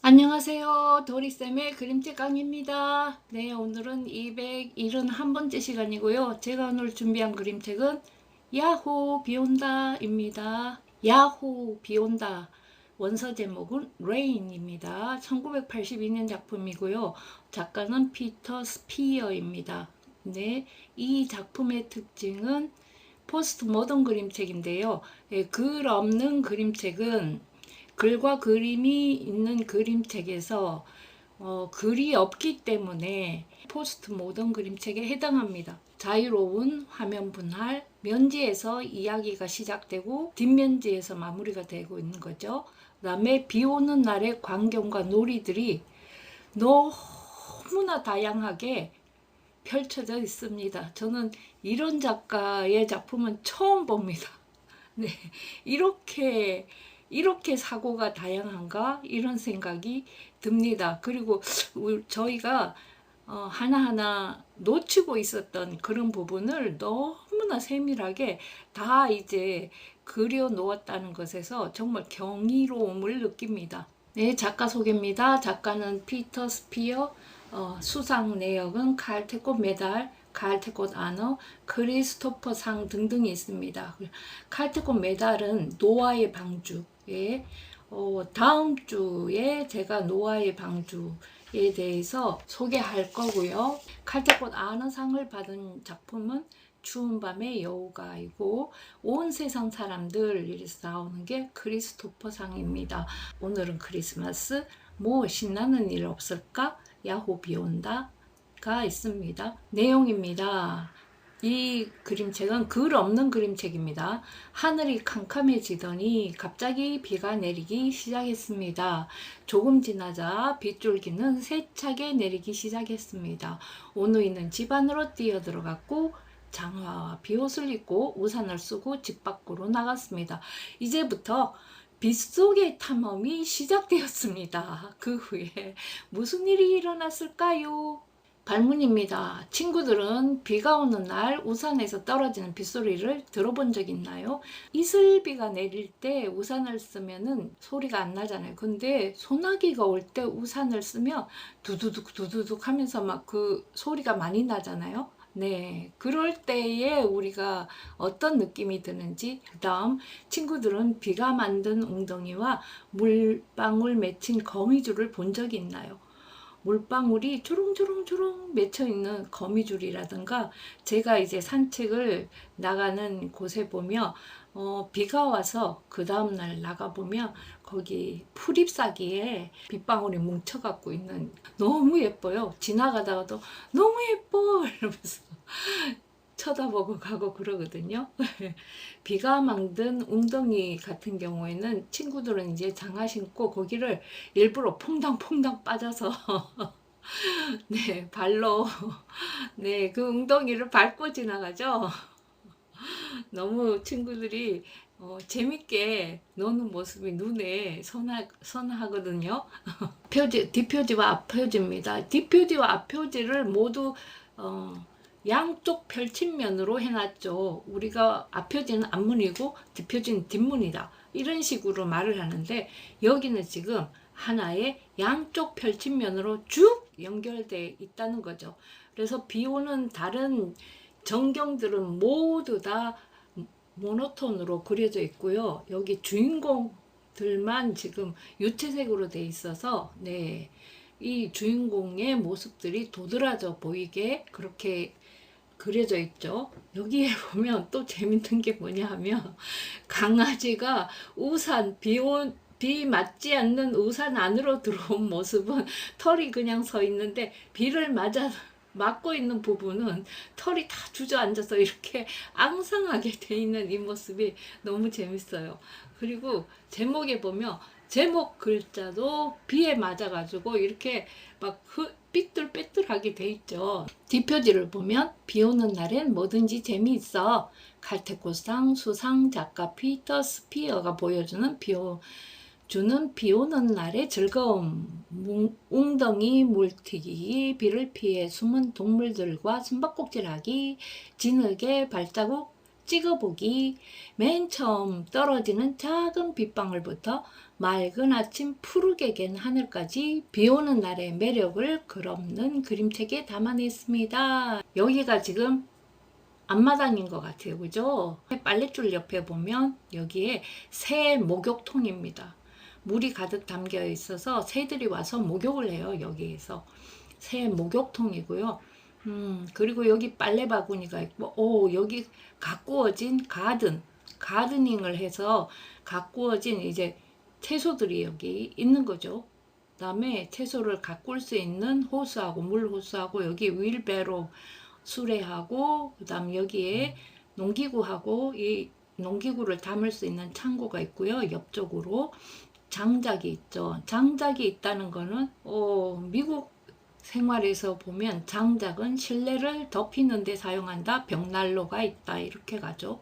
안녕하세요. 도리쌤의 그림책 강의입니다. 네, 오늘은 271번째 시간이고요. 제가 오늘 준비한 그림책은 야호 비온다입니다. 야호 비온다. 원서 제목은 레인입니다. 1982년 작품이고요. 작가는 피터 스피어입니다. 네, 이 작품의 특징은 포스트 모던 그림책인데요. 글 없는 그림책은 글과 그림이 있는 그림책에서 글이 없기 때문에 포스트 모던 그림책에 해당합니다. 자유로운 화면 분할, 면지에서 이야기가 시작되고 뒷면지에서 마무리가 되고 있는 거죠. 그 다음에 비 오는 날의 광경과 놀이들이 너무나 다양하게 펼쳐져 있습니다. 저는 이런 작가의 작품은 처음 봅니다. 네, 이렇게 사고가 다양한가 이런 생각이 듭니다. 그리고 저희가 하나하나 놓치고 있었던 그런 부분을 너무나 세밀하게 다 이제 그려 놓았다는 것에서 정말 경이로움을 느낍니다. 네, 작가 소개입니다. 작가는 피터 스피어, 수상 내역은 칼테꽃 메달, 칼테꽃 아너, 크리스토퍼상 등등이 있습니다. 칼테꽃 메달은 노아의 방주에 다음 주에 제가 노아의 방주에 대해서 소개할 거고요. 칼테꽃 아너상을 받은 작품은 추운 밤의 여우가이고 온 세상 사람들 이래서 나오는 게 크리스토퍼상입니다. 오늘은 크리스마스, 뭐 신나는 일 없을까? 야호 비온다가 있습니다. 내용입니다. 이 그림책은 글 없는 그림책입니다. 하늘이 캄캄해지더니 갑자기 비가 내리기 시작했습니다. 조금 지나자 빗줄기는 세차게 내리기 시작했습니다. 오누이는 집 안으로 뛰어들어갔고 장화와 비옷을 입고 우산을 쓰고 집 밖으로 나갔습니다. 이제부터 빗속의 탐험이 시작되었습니다. 그 후에 무슨 일이 일어났을까요? 발문입니다. 친구들은 비가 오는 날 우산에서 떨어지는 빗소리를 들어본 적 있나요? 이슬비가 내릴 때 우산을 쓰면은 소리가 안 나잖아요. 근데 소나기가 올 때 우산을 쓰면 두두둑 두두둑 하면서 막 그 소리가 많이 나잖아요. 네, 그럴 때에 우리가 어떤 느낌이 드는지. 그 다음, 친구들은 비가 만든 웅덩이와 물방울 맺힌 거미줄을 본 적이 있나요? 물방울이 주렁주렁주렁 맺혀있는 거미줄이라든가, 제가 이제 산책을 나가는 곳에 보면 비가 와서 그 다음날 나가보면 거기 풀잎사기에 빗방울이 뭉쳐갖고 있는, 너무 예뻐요. 지나가다가도 너무 예뻐 이러면서 쳐다보고 가고 그러거든요. 비가 만든 웅덩이 같은 경우에는 친구들은 이제 장화 신고 거기를 일부러 퐁당퐁당 빠져서 네, 발로 네, 그 웅덩이를 밟고 지나가죠. 너무 친구들이 재밌게 노는 모습이 눈에 선하거든요. 뒷표지와 앞표지입니다. 뒷표지와 앞표지를 모두 양쪽 펼친면으로 해놨죠. 우리가 앞표지는 앞문이고 뒷표지는 뒷문이다. 이런 식으로 말을 하는데, 여기는 지금 하나의 양쪽 펼친면으로 쭉 연결되어 있다는 거죠. 그래서 비 오는 다른 전경들은 모두 다 모노톤으로 그려져 있고요. 여기 주인공들만 지금 유채색으로 돼 있어서, 네, 이 주인공의 모습들이 도드라져 보이게 그렇게 그려져 있죠. 여기에 보면 또 재밌는 게 뭐냐 하면, 강아지가 우산, 비 맞지 않는 우산 안으로 들어온 모습은 털이 그냥 서 있는데, 비를 맞고 있는 부분은 털이 다 주저앉아서 이렇게 앙상하게 돼 있는 이 모습이 너무 재밌어요. 그리고 제목에 보면 제목 글자도 비에 맞아가지고 이렇게 막 삐뚤빼뚤하게 돼 있죠. 뒷표지를 보면 비 오는 날엔 뭐든지 재미있어. 칼테꽃상 수상 작가 피터 스피어가 보여주는 비 오는 날의 즐거움, 웅덩이 물튀기, 비를 피해 숨은 동물들과 숨바꼭질하기, 진흙에 발자국 찍어보기, 맨 처음 떨어지는 작은 빗방울부터 맑은 아침 푸르게 갠 하늘까지 비오는 날의 매력을 글없는 그림책에 담아냈습니다. 여기가 지금 앞마당인 것 같아요. 그죠? 빨랫줄 옆에 보면 여기에 새 목욕통입니다. 물이 가득 담겨 있어서 새들이 와서 목욕을 해요. 여기에서 새 목욕통이고요. 그리고 여기 빨래 바구니가 있고, 여기 가꾸어진 가드닝을 해서 가꾸어진 이제 채소들이 여기 있는 거죠. 그 다음에 채소를 가꿀 수 있는 호스하고 물 호스하고 여기 윌베로 수레하고 그 다음 여기에 농기구하고 이 농기구를 담을 수 있는 창고가 있고요. 옆쪽으로 장작이 있죠. 장작이 있다는 거는 미국 생활에서 보면 장작은 실내를 덮이는 데 사용한다. 벽난로가 있다. 이렇게 가죠.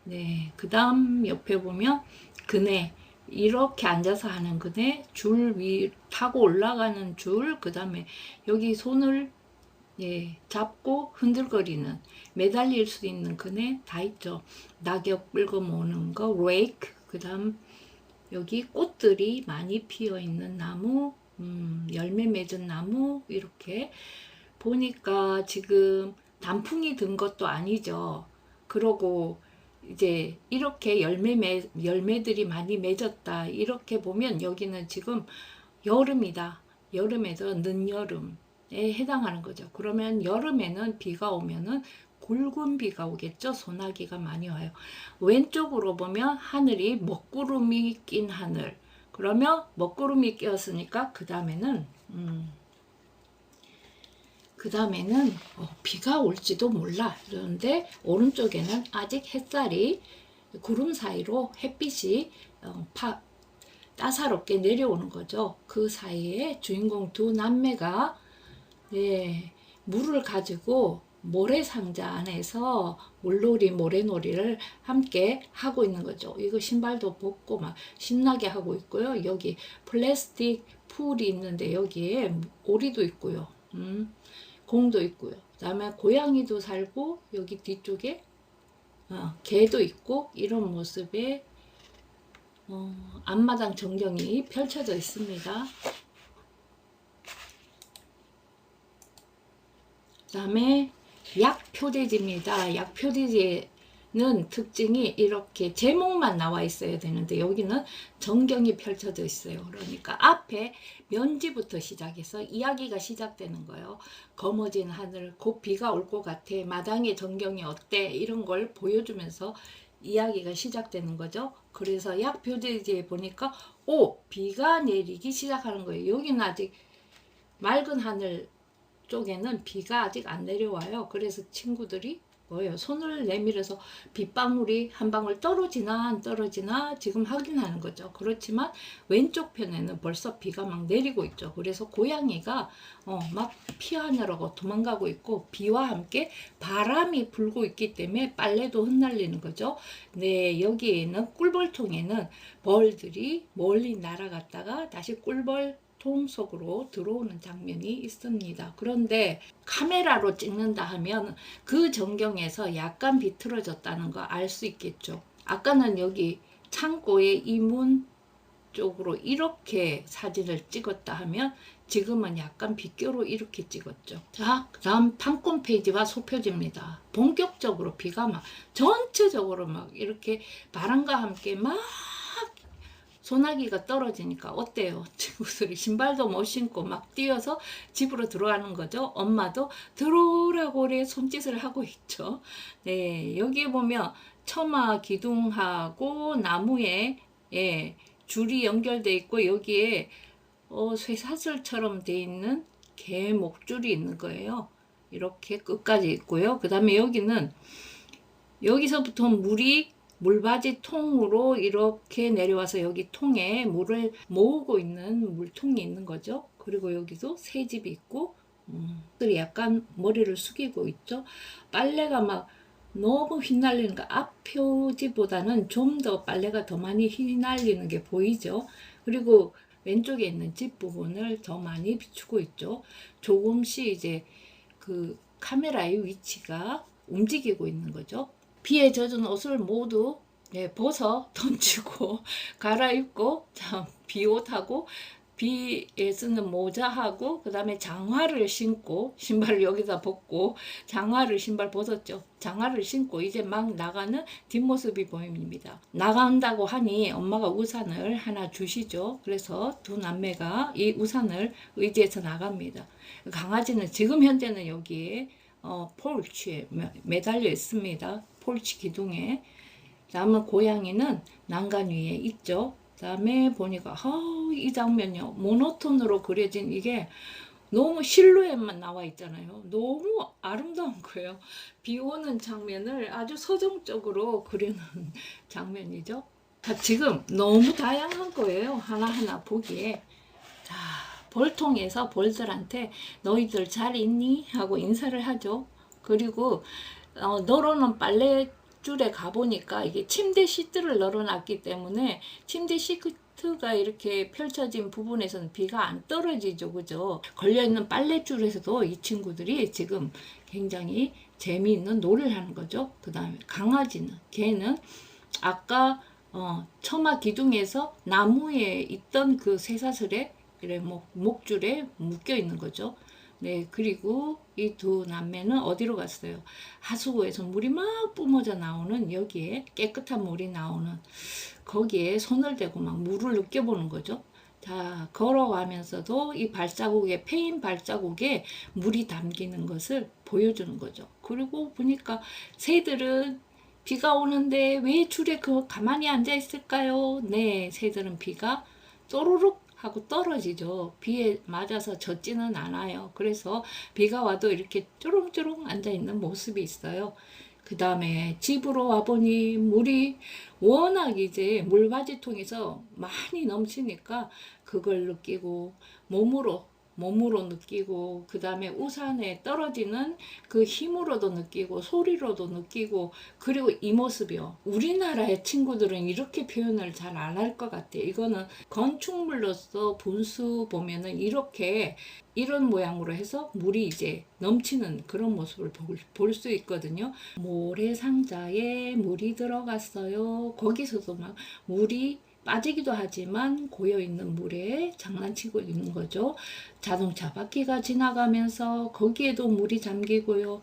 네, 그 다음 옆에 보면 그네, 이렇게 앉아서 하는 그네, 줄 위 타고 올라가는 줄, 그 다음에 여기 손을 잡고 흔들거리는, 매달릴 수 있는 그네 다 있죠. 낙엽 긁어 모으는 거, 레이크, 그 다음 여기 꽃들이 많이 피어 있는 나무, 열매 맺은 나무, 이렇게 보니까 지금 단풍이 든 것도 아니죠. 그러고 이제 이렇게 열매들이 많이 맺었다. 이렇게 보면 여기는 지금 여름이다. 여름에서 늦여름에 해당하는 거죠. 그러면 여름에는 비가 오면은 굵은 비가 오겠죠. 소나기가 많이 와요. 왼쪽으로 보면 하늘이 먹구름이 낀 하늘. 그러면 먹구름이 끼었으니까 그 다음에는 비가 올지도 몰라. 그런데 오른쪽에는 아직 햇살이 구름 사이로 햇빛이 따사롭게 내려오는 거죠. 그 사이에 주인공 두 남매가 물을 가지고 모래상자 안에서 물놀이, 모래놀이를 함께 하고 있는 거죠. 이거 신발도 벗고 막 신나게 하고 있고요. 여기 플라스틱 풀이 있는데 여기에 오리도 있고요. 공도 있고요. 그 다음에 고양이도 살고 여기 뒤쪽에 개도 있고 이런 모습의 앞마당 전경이 펼쳐져 있습니다. 그 다음에 약표대지입니다. 약표대지는 특징이 이렇게 제목만 나와 있어야 되는데 여기는 전경이 펼쳐져 있어요. 그러니까 앞에 면지부터 시작해서 이야기가 시작되는 거예요. 거머진 하늘, 곧 비가 올 것 같아. 마당의 전경이 어때? 이런 걸 보여주면서 이야기가 시작되는 거죠. 그래서 약표대지에 보니까 비가 내리기 시작하는 거예요. 여기는 아직 맑은 하늘 쪽에는 비가 아직 안 내려와요. 그래서 친구들이 손을 내밀어서 빗방울이 한 방울 떨어지나 안 떨어지나 지금 확인하는 거죠. 그렇지만 왼쪽 편에는 벌써 비가 막 내리고 있죠. 그래서 고양이가 막 피하느라고 도망가고 있고 비와 함께 바람이 불고 있기 때문에 빨래도 흩날리는 거죠. 네, 여기에는 꿀벌통에는 벌들이 멀리 날아갔다가 다시 꿀벌 통 속으로 들어오는 장면이 있습니다. 그런데 카메라로 찍는다 하면 그 전경에서 약간 비틀어졌다는 거 알 수 있겠죠. 아까는 여기 창고의 이문 쪽으로 이렇게 사진을 찍었다 하면 지금은 약간 빗겨로 이렇게 찍었죠. 자, 그 다음 판권 페이지와 소표지입니다. 본격적으로 비가 막 전체적으로 막 이렇게 바람과 함께 막 소나기가 떨어지니까 어때요? 친구들이 신발도 못 신고 막 뛰어서 집으로 들어가는 거죠. 엄마도 들어오라고 그래 손짓을 하고 있죠. 네, 여기 보면 처마 기둥하고 나무에 줄이 연결돼 있고 여기에 쇠사슬처럼 돼 있는 개 목줄이 있는 거예요. 이렇게 끝까지 있고요. 그 다음에 여기서부터 물받이 통으로 이렇게 내려와서 여기 통에 물을 모으고 있는 물통이 있는 거죠. 그리고 여기도 새집이 있고 약간 머리를 숙이고 있죠. 빨래가 막 너무 휘날리는 거 앞표지보다는 좀 더 빨래가 더 많이 휘날리는 게 보이죠. 그리고 왼쪽에 있는 집 부분을 더 많이 비추고 있죠. 조금씩 이제 그 카메라의 위치가 움직이고 있는 거죠. 비에 젖은 옷을 모두 네, 벗어 던지고 갈아입고 참 비옷하고 비에 쓰는 모자하고 그다음에 장화를 신고 신발을 여기다 벗고 장화를 신발 벗었죠. 장화를 신고 이제 막 나가는 뒷모습이 보입니다. 나간다고 하니 엄마가 우산을 하나 주시죠. 그래서 두 남매가 이 우산을 의지해서 나갑니다. 강아지는 지금 현재는 여기에 폴치에 매달려 있습니다. 폴치 기둥에. 다음은 고양이는 난간 위에 있죠. 그다음에 보니까 이 장면이요. 모노톤으로 그려진 이게 너무 실루엣만 나와 있잖아요. 너무 아름다운 거예요. 비 오는 장면을 아주 서정적으로 그리는 장면이죠. 지금 너무 다양한 거예요. 하나하나 보기에. 자, 볼통에서 볼들한테 너희들 잘 있니? 하고 인사를 하죠. 그리고 널어놓은 빨래줄에 가보니까 이게 침대 시트를 널어놨기 때문에 침대 시트가 이렇게 펼쳐진 부분에서는 비가 안 떨어지죠. 그죠? 걸려있는 빨래줄에서도 이 친구들이 지금 굉장히 재미있는 놀이를 하는 거죠. 그 다음에 강아지는, 걔는 아까 처마 기둥에서 나무에 있던 그 쇠사슬에 이래 목줄에 묶여 있는 거죠. 네, 그리고 이 두 남매는 어디로 갔어요? 하수구에서 물이 막 뿜어져 나오는 여기에 깨끗한 물이 나오는 거기에 손을 대고 막 물을 느껴보는 거죠. 자, 걸어가면서도 이 발자국에, 페인 발자국에 물이 담기는 것을 보여주는 거죠. 그리고 보니까 새들은 비가 오는데 왜 줄에 가만히 앉아 있을까요? 네, 새들은 비가 쪼르륵 하고 떨어지죠. 비에 맞아서 젖지는 않아요. 그래서 비가 와도 이렇게 쭈렁쭈렁 앉아 있는 모습이 있어요. 그 다음에 집으로 와보니 물이 워낙 이제 물받이통에서 많이 넘치니까 그걸 느끼고 몸으로 느끼고 그 다음에 우산에 떨어지는 그 힘으로도 느끼고 소리로도 느끼고 그리고 이 모습이요. 우리나라의 친구들은 이렇게 표현을 잘 안 할 것 같아요. 이거는 건축물로서 분수 보면은 이렇게 이런 모양으로 해서 물이 이제 넘치는 그런 모습을 볼 수 있거든요. 모래상자에 물이 들어갔어요. 거기서도 막 물이 빠지기도 하지만 고여있는 물에 장난치고 있는 거죠. 자동차 바퀴가 지나가면서 거기에도 물이 잠기고요.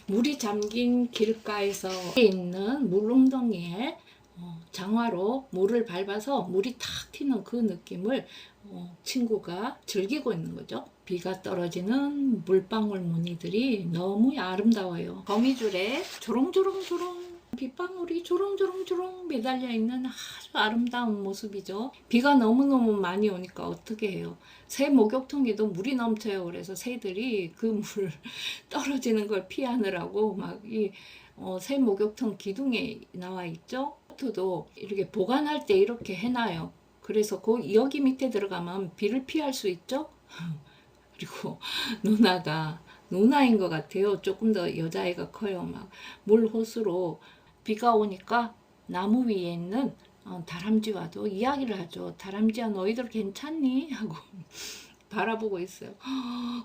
물이 잠긴 길가에서 있는 물웅덩이에 장화로 물을 밟아서 물이 탁 튀는 그 느낌을 친구가 즐기고 있는 거죠. 비가 떨어지는 물방울 무늬들이 너무 아름다워요. 거미줄에 조롱조롱조롱 빗방울이 조롱조롱조롱 매달려 있는 아주 아름다운 모습이죠. 비가 너무너무 많이 오니까 어떻게 해요? 새 목욕통에도 물이 넘쳐요. 그래서 새들이 그 물 떨어지는 걸 피하느라고 막 이 새 목욕통 기둥에 나와 있죠. 도 이렇게 보관할 때 이렇게 해놔요. 그래서 여기 밑에 들어가면 비를 피할 수 있죠. 그리고 누나인 것 같아요. 조금 더 여자애가 커요. 막 물호수로 비가 오니까 나무 위에 있는 다람쥐와도 이야기를 하죠. 다람쥐야 너희들 괜찮니? 하고 바라보고 있어요.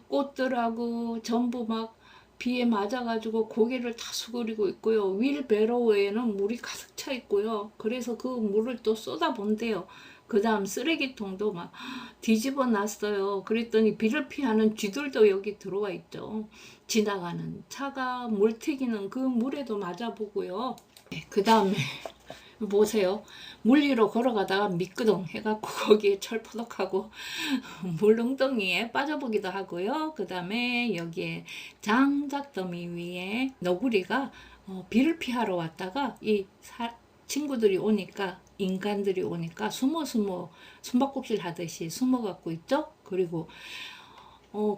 꽃들하고 전부 막 비에 맞아가지고 고개를 다 수그리고 있고요. 윌베로우에는 물이 가득 차 있고요. 그래서 그 물을 또 쏟아본대요. 그 다음 쓰레기통도 막 뒤집어 놨어요. 그랬더니 비를 피하는 쥐들도 여기 들어와 있죠. 지나가는 차가 물 튀기는 그 물에도 맞아보고요. 그 다음에 보세요. 물 위로 걸어가다가 미끄덩 해갖고 거기에 철푸덕하고 물웅덩이에 빠져보기도 하고요. 그 다음에 여기에 장작더미 위에 너구리가 비를 피하러 왔다가 이 친구들이 오니까 인간들이 오니까 숨바꼭질 하듯이 숨어갖고 있죠. 그리고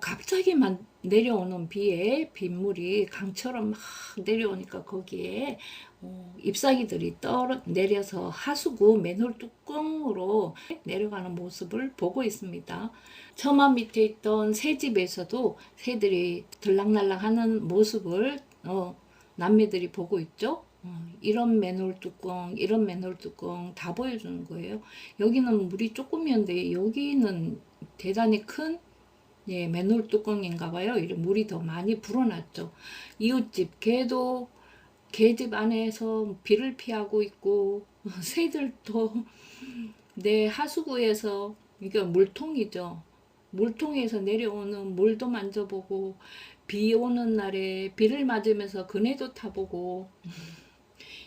갑자기 막 내려오는 비에 빗물이 강처럼 막 내려오니까 거기에 잎사귀들이 내려서 하수구 맨홀 뚜껑으로 내려가는 모습을 보고 있습니다. 처마 밑에 있던 새집에서도 새들이 들락날락 하는 모습을 남매들이 보고 있죠. 이런 맨홀 뚜껑 다 보여주는 거예요. 여기는 물이 조금이었는데 여기는 대단히 큰 맨홀 뚜껑인가 봐요. 이렇게 물이 더 많이 불어났죠. 이웃집 걔도 계집 안에서 비를 피하고 있고 새들도 내 하수구에서 이게 물통이죠. 물통에서 내려오는 물도 만져보고 비 오는 날에 비를 맞으면서 그네도 타보고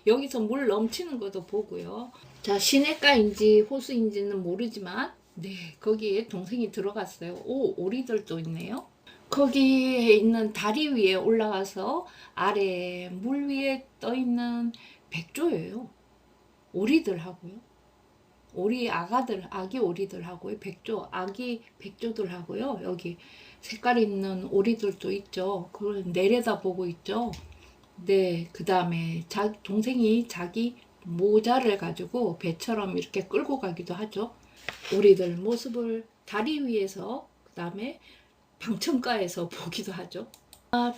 여기서 물 넘치는 것도 보고요. 자, 시냇가인지 호수인지는 모르지만 네, 거기에 동생이 들어갔어요. 오, 오리들도 있네요. 거기에 있는 다리 위에 올라가서 아래 물 위에 떠 있는 백조예요. 오리들하고요. 오리 아가들, 아기 오리들하고요. 백조, 아기 백조들하고요. 여기 색깔 있는 오리들도 있죠. 그걸 내려다보고 있죠. 네, 그 다음에 동생이 자기 모자를 가지고 배처럼 이렇게 끌고 가기도 하죠. 오리들 모습을 다리 위에서, 그 다음에 방청가에서 보기도 하죠.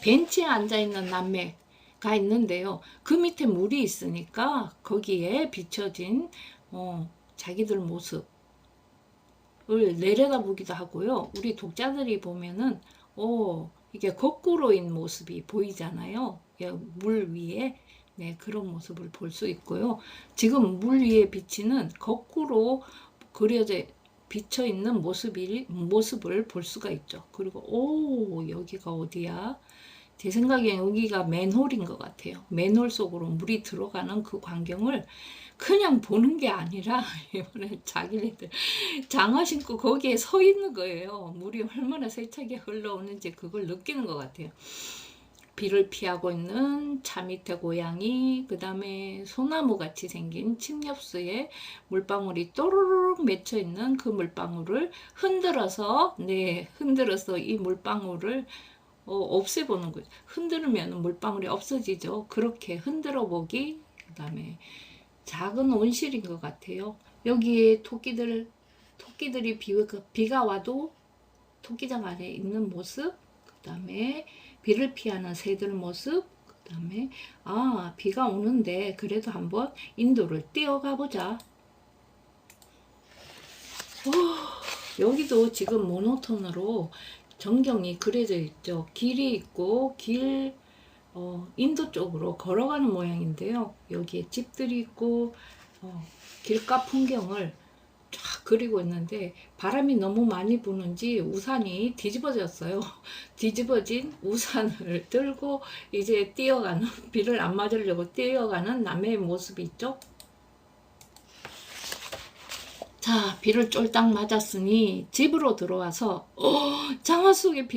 벤치에 앉아있는 남매가 있는데요. 그 밑에 물이 있으니까 거기에 비춰진 자기들 모습을 내려다보기도 하고요. 우리 독자들이 보면은 이게 거꾸로인 모습이 보이잖아요. 물 위에 네, 그런 모습을 볼 수 있고요. 지금 물 위에 비치는 거꾸로 그려져 비쳐 있는 모습을 볼 수가 있죠. 그리고 여기가 어디야? 제 생각엔 여기가 맨홀인 것 같아요. 맨홀 속으로 물이 들어가는 그 광경을 그냥 보는 게 아니라 이번에 자기네들 장화 신고 거기에 서 있는 거예요. 물이 얼마나 세차게 흘러오는지 그걸 느끼는 것 같아요. 비를 피하고 있는 차 밑에 고양이, 그 다음에 소나무 같이 생긴 침엽수에 물방울이 또르륵 맺혀 있는 그 물방울을 흔들어서 이 물방울을 없애보는 거죠. 흔들면 물방울이 없어지죠. 그렇게 흔들어 보기. 그 다음에 작은 온실인 것 같아요. 여기에 토끼들이 비가 와도 토끼장 안에 있는 모습, 그 다음에 비를 피하는 새들 모습, 그 다음에 비가 오는데 그래도 한번 인도를 뛰어가 보자. 여기도 지금 모노톤으로 전경이 그려져 있죠. 길이 있고 인도 쪽으로 걸어가는 모양인데요. 여기에 집들이 있고 길가 풍경을 쫙 그리고 있는데 바람이 너무 많이 부는지 우산이 뒤집어졌어요. 뒤집어진 우산을 들고 이제 뛰어가는, 비를 안 맞으려고 뛰어가는 남의 모습이 있죠. 자, 비를 쫄딱 맞았으니 집으로 들어와서 장화 속에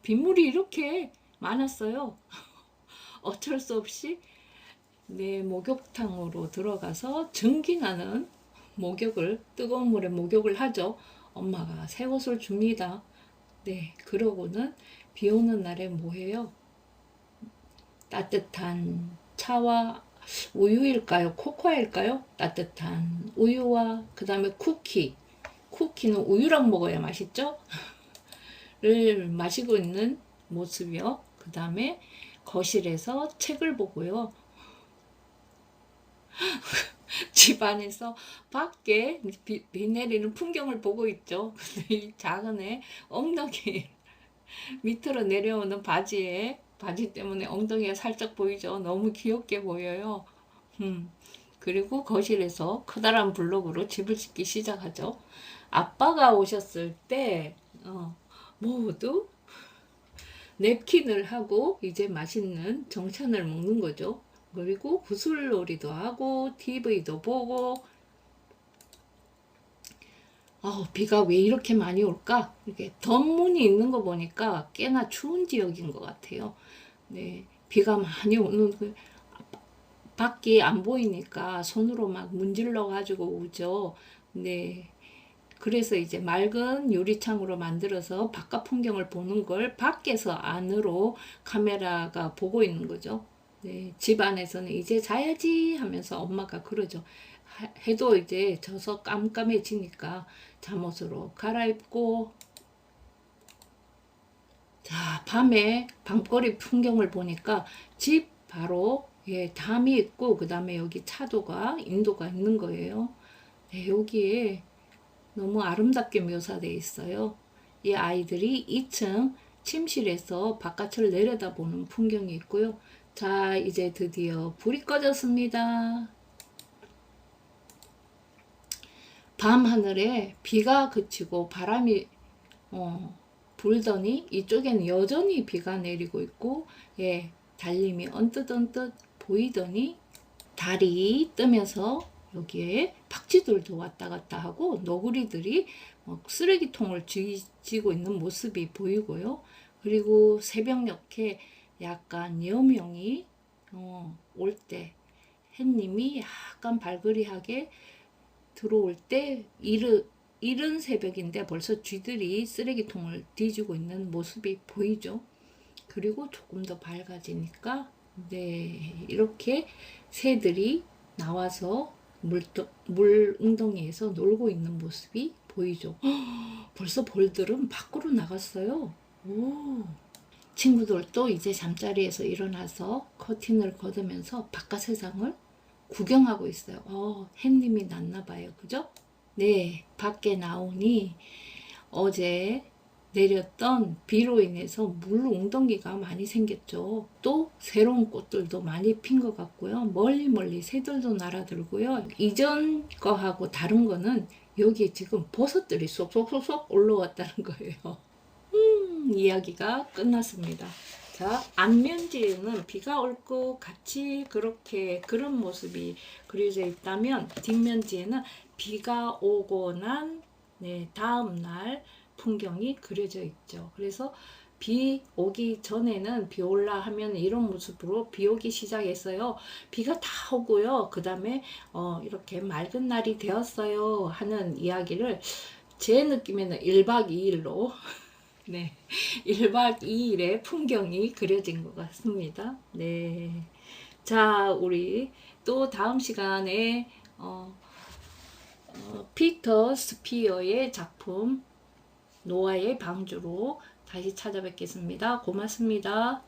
빗물이 이렇게 많았어요. 어쩔 수 없이 목욕탕으로 들어가서 증기나는 뜨거운 물에 목욕을 하죠. 엄마가 새 옷을 줍니다. 네, 그러고는 비 오는 날에 뭐해요? 따뜻한 차와 우유일까요? 코코아일까요? 따뜻한 우유와 그 다음에 쿠키는 우유랑 먹어야 맛있죠? 를 마시고 있는 모습이요. 그 다음에 거실에서 책을 보고요. 집 안에서 밖에 비 내리는 풍경을 보고 있죠. 이 작은 애 엉덩이 밑으로 내려오는 바지 때문에 엉덩이가 살짝 보이죠. 너무 귀엽게 보여요. 그리고 거실에서 커다란 블록으로 집을 짓기 시작하죠. 아빠가 오셨을 때 모두 냅킨을 하고 이제 맛있는 정찬을 먹는 거죠. 그리고 구슬놀이도 하고 TV도 보고 비가 왜 이렇게 많이 올까? 이렇게 덧문이 있는 거 보니까 꽤나 추운 지역인 것 같아요. 네, 비가 많이 오는 밖이 안 보이니까 손으로 막 문질러 가지고 오죠. 네. 그래서 이제 맑은 유리창으로 만들어서 바깥 풍경을 보는 걸 밖에서 안으로 카메라가 보고 있는 거죠. 네, 집 안에서는 이제 자야지 하면서 엄마가 그러죠. 해도 이제 져서 깜깜해지니까 잠옷으로 갈아입고 자, 밤에 밤거리 풍경을 보니까 집 바로 담이 있고 그 다음에 여기 차도가 인도가 있는 거예요. 네, 여기에 너무 아름답게 묘사되어 있어요. 이 아이들이 2층 침실에서 바깥을 내려다보는 풍경이 있고요. 자, 이제 드디어 불이 꺼졌습니다. 밤하늘에 비가 그치고 바람이 불더니 이쪽에는 여전히 비가 내리고 있고, 예, 달림이 언뜻언뜻 보이더니 달이 뜨면서 여기에 박쥐들도 왔다 갔다 하고 노구리들이 쓰레기통을 쥐고 있는 모습이 보이고요. 그리고 새벽녘에 약간 여명이 올 때 햇님이 약간 발그리하게 들어올 때 이른 새벽인데 벌써 쥐들이 쓰레기통을 뒤지고 있는 모습이 보이죠. 그리고 조금 더 밝아지니까 네, 이렇게 새들이 나와서 물 웅덩이에서 놀고 있는 모습이 보이죠. 벌써 벌들은 밖으로 나갔어요. 오. 친구들도 이제 잠자리에서 일어나서 커튼을 걷으면서 바깥 세상을 구경하고 있어요. 햇님이 났나 봐요. 그죠? 네, 밖에 나오니 어제 내렸던 비로 인해서 물 웅덩이가 많이 생겼죠. 또 새로운 꽃들도 많이 핀 것 같고요. 멀리 새들도 날아들고요. 이전 거하고 다른 거는 여기 지금 버섯들이 쏙쏙쏙 올라왔다는 거예요. 이야기가 끝났습니다. 자, 앞면지에는 비가 올 것 같이 그런 모습이 그려져 있다면 뒷면지에는 비가 오고 난 다음 날 풍경이 그려져 있죠. 그래서 비 오기 전에는 비 올라 하면 이런 모습으로 비 오기 시작했어요. 비가 다 오고요. 그 다음에 이렇게 맑은 날이 되었어요 하는 이야기를 제 느낌에는 1박 2일로 네, 1박 2일의 풍경이 그려진 것 같습니다. 네. 자, 우리 또 다음 시간에 피터 스피어의 작품 노아의 방주로 다시 찾아뵙겠습니다. 고맙습니다.